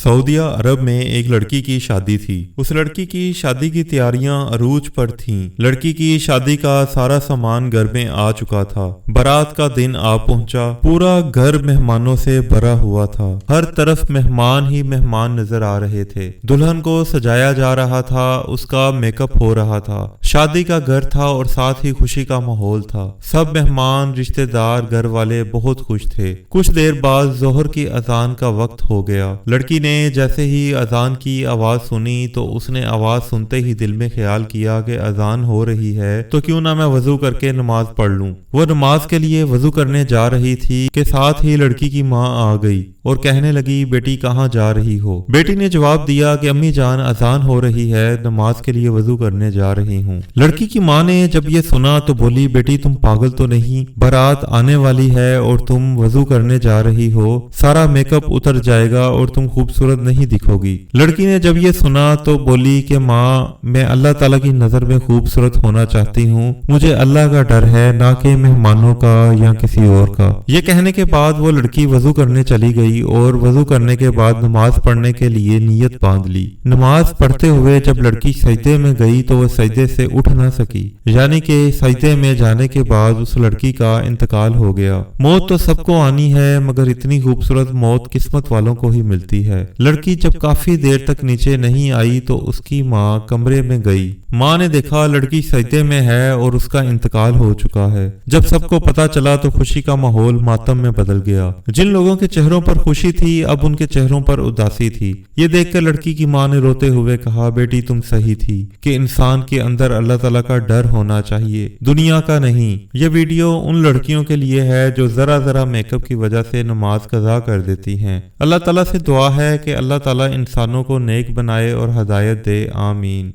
सऊदीया अरब में एक लड़की की शादी थी। उस लड़की की शादी की तैयारियां अरूज पर थीं। लड़की की शादी का सारा सामान घर में आ चुका था। बारात का दिन आ पहुंचा। पूरा घर मेहमानों से भरा हुआ था। हर तरफ मेहमान ही मेहमान नजर आ रहे थे। दुल्हन को सजाया जा रहा था, उसका मेकअप हो रहा था। शादी का घर था और साथ ही खुशी का माहौल था। सब मेहमान, रिश्तेदार, घर वाले बहुत खुश थे। कुछ देर बाद जोहर की अजान का वक्त हो गया। लड़की ने जैसे ही अजान की आवाज सुनी तो उसने आवाज सुनते ही दिल में ख्याल किया कि अजान हो रही है तो क्यों ना मैं वजू करके नमाज पढ़ लूं। वो नमाज के लिए वजू करने जा रही थी कि साथ ही लड़की की माँ आ गई और कहने लगी, बेटी कहाँ जा रही हो? बेटी ने जवाब दिया कि अम्मी जान, अजान हो रही है, नमाज के लिए वजू करने जा रही हूँ। लड़की की माँ ने जब ये सुना तो बोली, बेटी तुम पागल तो नहीं? बारात आने वाली है और तुम वजू करने जा रही हो, सारा मेकअप उतर जाएगा और तुम खूबसूरत नहीं दिखोगी। लड़की ने जब ये सुना तो बोली कि माँ, मैं अल्लाह ताला की नजर में खूबसूरत होना चाहती हूँ, मुझे अल्लाह का डर है, ना कि मेहमानों का या किसी और का। ये कहने के बाद वो लड़की वजू करने चली गई और वजू करने के बाद नमाज पढ़ने के लिए नियत बांध ली। नमाज पढ़ते हुए जब लड़की सजदे में गई तो वो सजदे से उठ ना सकी, यानी कि सजदे में जाने के बाद उस लड़की का इंतकाल हो गया। मौत तो सबको आनी है, मगर इतनी खूबसूरत मौत किस्मत वालों को ही मिलती है। लड़की जब काफी देर तक नीचे नहीं आई तो उसकी माँ कमरे में गई। माँ ने देखा लड़की सजदे में है और उसका इंतकाल हो चुका है। जब सबको पता चला तो खुशी का माहौल मातम में बदल गया। जिन लोगों के चेहरों पर खुशी थी, अब उनके चेहरों पर उदासी थी। ये देखकर लड़की की माँ ने रोते हुए कहा, बेटी तुम सही थी कि इंसान के अंदर अल्लाह ताला का डर होना चाहिए, दुनिया का नहीं। ये वीडियो उन लड़कियों के लिए है जो जरा जरा मेकअप की वजह से नमाज कज़ा कर देती हैं। अल्लाह ताला से दुआ है कि अल्लाह ताला इंसानों को नेक बनाए और हदायत दे। आमीन।